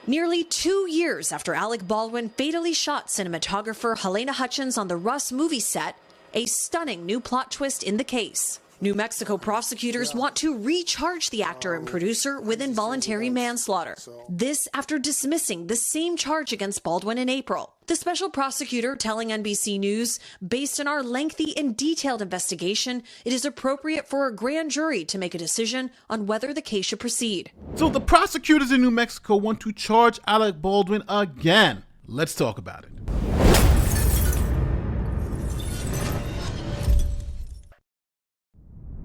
Nearly 2 years after Alec Baldwin fatally shot cinematographer Helena Hutchins on the Rust movie set, a stunning new plot twist in the case. New Mexico prosecutors want to recharge the actor and producer with involuntary manslaughter. This after dismissing the same charge against Baldwin in April. The special prosecutor telling NBC News, based on our lengthy and detailed investigation, it is appropriate for a grand jury to make a decision on whether the case should proceed. So the prosecutors in New Mexico want to charge Alec Baldwin again. Let's talk about it.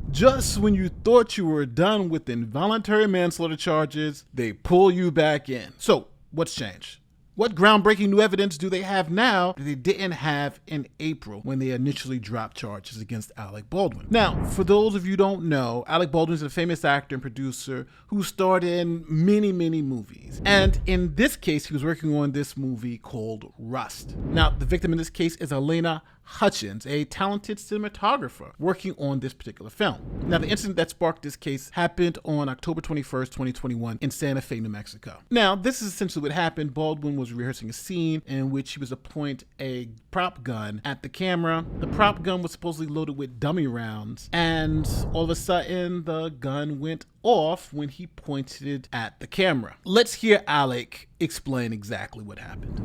Just when you thought you were done with involuntary manslaughter charges, they pull you back in. So, what's changed? What groundbreaking new evidence do they have now that they didn't have in April when they initially dropped charges against Alec Baldwin? Now, for those of you who don't know, Alec Baldwin is a famous actor and producer who starred in many movies. And in this case, he was working on this movie called Rust. Now, the victim in this case is Helena Hutchins, a talented cinematographer working on this particular film. Now, the incident that sparked this case happened on October 21st, 2021 in Santa Fe, New Mexico. Now, this is essentially what happened. Baldwin was rehearsing a scene in which he was to point a prop gun at the camera. The prop gun was supposedly loaded with dummy rounds, and all of a sudden, the gun went off when he pointed it at the camera. Let's hear Alec explain exactly what happened.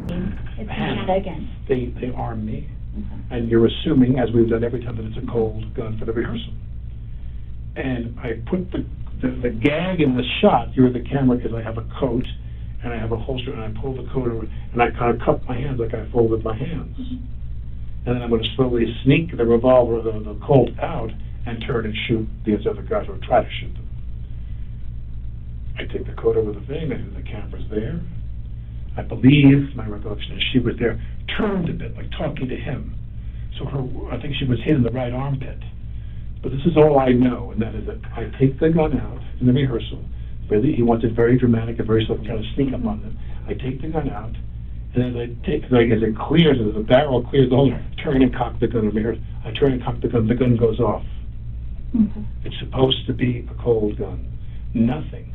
It's Canada again. They arm me. And you're assuming, as we've done every time, that it's a cold gun for the rehearsal. And I put the gag in the shot, you're the camera, because I have a coat and I have a holster, and I pull the coat over, and I kind of cup my hands like I folded my hands. And then I'm going to slowly sneak the revolver, the Colt out, and turn and shoot these other guys, or try to shoot them. I take the coat over the thing, and the camera's there. I believe, my recollection is she was there, turned a bit, like talking to him. So I think she was hit in the right armpit. But this is all I know, and that is that I take the gun out in the rehearsal. Really, he wants it very dramatic and very slow, kind of sneak up on them. I take the gun out, and then as it clears, as the barrel clears the hole, I turn and cock the gun in the rehearsal. I turn and cock the gun goes off. It's supposed to be a cold gun. Nothing.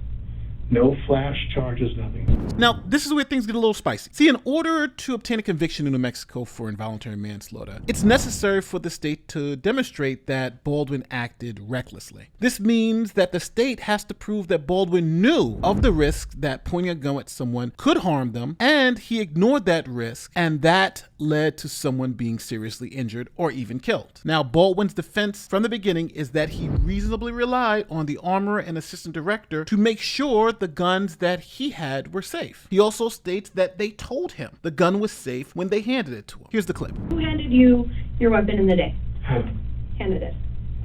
No flash charges, nothing. Now, this is where things get a little spicy. See, in order to obtain a conviction in New Mexico for involuntary manslaughter, it's necessary for the state to demonstrate that Baldwin acted recklessly. This means that the state has to prove that Baldwin knew of the risk that pointing a gun at someone could harm them, and he ignored that risk, and that led to someone being seriously injured or even killed. Now, Baldwin's defense from the beginning is that he reasonably relied on the armorer and assistant director to make sure the guns that he had were safe. He also states that they told him the gun was safe when they handed it to him. Here's the clip. Who handed you your weapon in the day? Hannah. Handed it.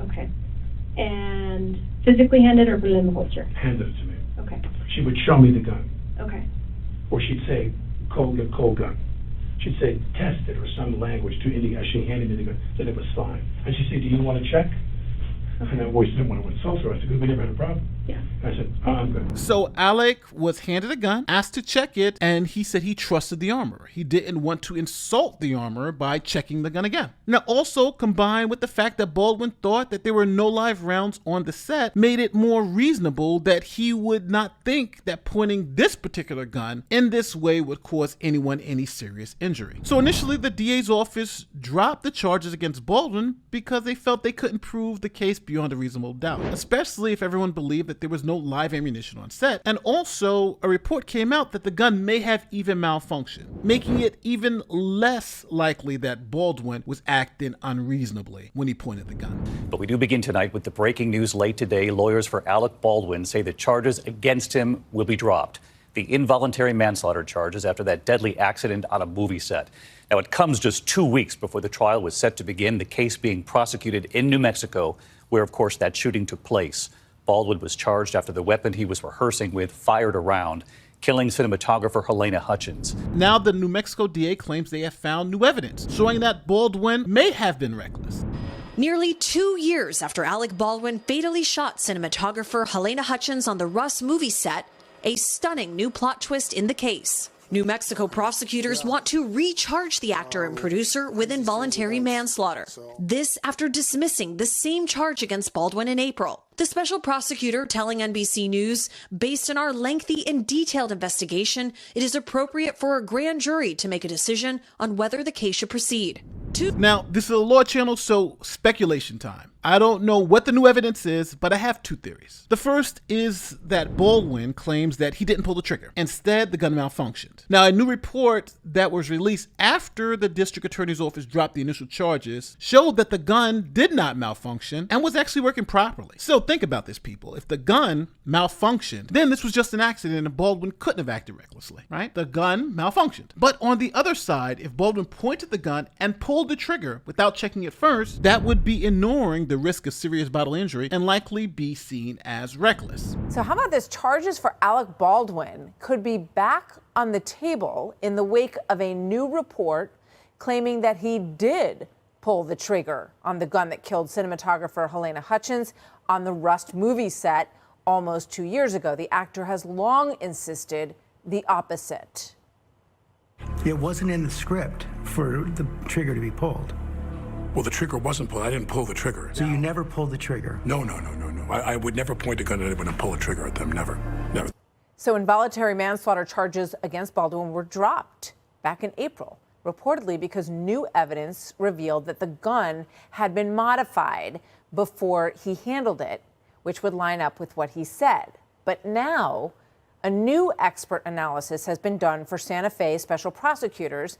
Okay. And physically handed or put it in the holster? Handed it to me. Okay. She would show me the gun. Okay. Or she'd say, cold gun. She'd say, test it, or some language to indicate, she handed me the gun, that it was fine. And she'd say, do you want to check? And I always didn't want to insult her. I said, because we never had a problem. Yeah. And I said, I'm good. So Alec was handed a gun, asked to check it, and he said he trusted the armorer. He didn't want to insult the armorer by checking the gun again. Now, also combined with the fact that Baldwin thought that there were no live rounds on the set, made it more reasonable that he would not think that pointing this particular gun in this way would cause anyone any serious injury. So initially, the DA's office dropped the charges against Baldwin because they felt they couldn't prove the case beyond a reasonable doubt, especially if everyone believed that there was no live ammunition on set. And also, a report came out that the gun may have even malfunctioned, making it even less likely that Baldwin was acting unreasonably when he pointed the gun. But we do begin tonight with the breaking news late today. Lawyers for Alec Baldwin say the charges against him will be dropped. The involuntary manslaughter charges after that deadly accident on a movie set. Now, it comes just 2 weeks before the trial was set to begin, the case being prosecuted in New Mexico, where, of course, that shooting took place. Baldwin was charged after the weapon he was rehearsing with fired a round, killing cinematographer Helena Hutchins. Now, the New Mexico DA claims they have found new evidence showing that Baldwin may have been reckless. Nearly 2 years after Alec Baldwin fatally shot cinematographer Helena Hutchins on the Rust movie set, a stunning new plot twist in the case. New Mexico prosecutors want to recharge the actor and producer with involuntary manslaughter. This after dismissing the same charge against Baldwin in April. The special prosecutor telling NBC News, based on our lengthy and detailed investigation, it is appropriate for a grand jury to make a decision on whether the case should proceed. Now, this is a law channel, so speculation time. I don't know what the new evidence is, but I have two theories. The first is that Baldwin claims that he didn't pull the trigger. Instead, the gun malfunctioned. Now, a new report that was released after the district attorney's office dropped the initial charges showed that the gun did not malfunction and was actually working properly. So think about this, people. If the gun malfunctioned, then this was just an accident and Baldwin couldn't have acted recklessly, right? The gun malfunctioned. But on the other side, if Baldwin pointed the gun and pulled the trigger without checking it first, that would be ignoring the risk of serious bodily injury and likely be seen as reckless. So how about this? Charges for Alec Baldwin could be back on the table in the wake of a new report claiming that he did pull the trigger on the gun that killed cinematographer Halyna Hutchins on the Rust movie set almost 2 years ago. The actor has long insisted the opposite. It wasn't in the script for the trigger to be pulled. Well, the trigger wasn't pulled. I didn't pull the trigger. So you never pulled the trigger? No. I would never point a gun at anyone and pull a trigger at them. Never. So involuntary manslaughter charges against Baldwin were dropped back in April, reportedly because new evidence revealed that the gun had been modified before he handled it, which would line up with what he said. But now, a new expert analysis has been done for Santa Fe special prosecutors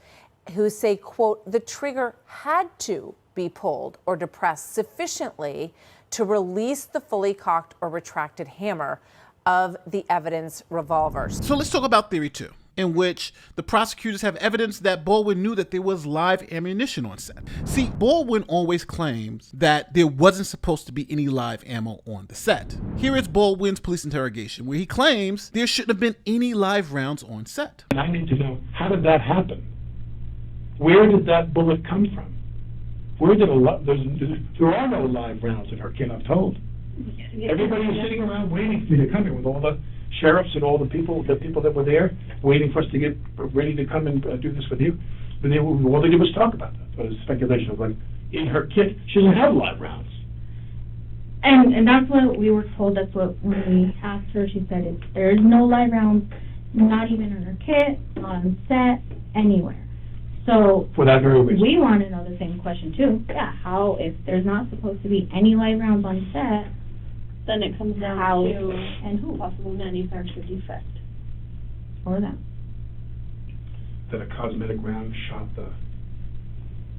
who say, quote, the trigger had to be pulled or depressed sufficiently to release the fully cocked or retracted hammer of the evidence revolvers. So let's talk about theory 2, in which the prosecutors have evidence that Baldwin knew that there was live ammunition on set. See, Baldwin always claims that there wasn't supposed to be any live ammo on the set. Here is Baldwin's police interrogation, where he claims there shouldn't have been any live rounds on set. And I need to know, how did that happen? Where did that bullet come from? Where did there are no live rounds in her kit, I'm told. Everybody is sitting around waiting for me to come here with all the sheriffs and all the people that were there, waiting for us to get ready to come and do this with you. But all they did was talk about that. It was speculation of like, in her kit, she doesn't have live rounds. And that's what we were told. That's what, when we asked her, she said there is no live rounds, not even in her kit, not on set, anywhere. So for that very reason, we want to know the same question too. Yeah, how, if there's not supposed to be any live rounds on set, then it comes down to and who possible manufacturer defect for them. That a cosmetic round shot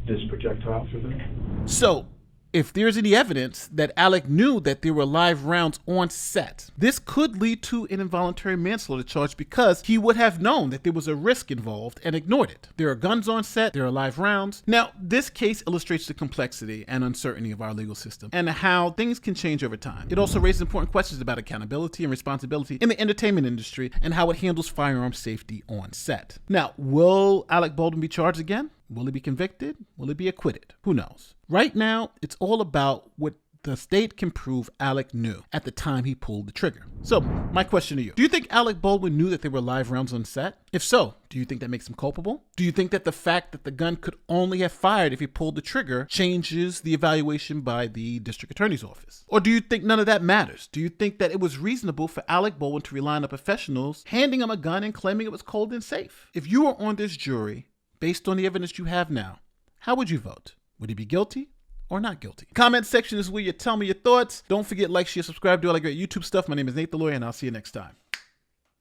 this projectile through them. So, if there's any evidence that Alec knew that there were live rounds on set, this could lead to an involuntary manslaughter charge because he would have known that there was a risk involved and ignored it. There are guns on set, there are live rounds. Now, this case illustrates the complexity and uncertainty of our legal system and how things can change over time. It also raises important questions about accountability and responsibility in the entertainment industry and how it handles firearm safety on set. Now, will Alec Baldwin be charged again? Will he be convicted? Will he be acquitted? Who knows? Right now, it's all about what the state can prove Alec knew at the time he pulled the trigger. So, my question to you, do you think Alec Baldwin knew that there were live rounds on set? If so, do you think that makes him culpable? Do you think that the fact that the gun could only have fired if he pulled the trigger changes the evaluation by the district attorney's office? Or do you think none of that matters? Do you think that it was reasonable for Alec Baldwin to rely on professionals handing him a gun and claiming it was cold and safe? If you were on this jury, based on the evidence you have now, how would you vote? Would he be guilty or not guilty? Comment section is where you tell me your thoughts. Don't forget, like, share, subscribe, do all that great YouTube stuff. My name is Nate the Lawyer, and I'll see you next time.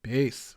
Peace.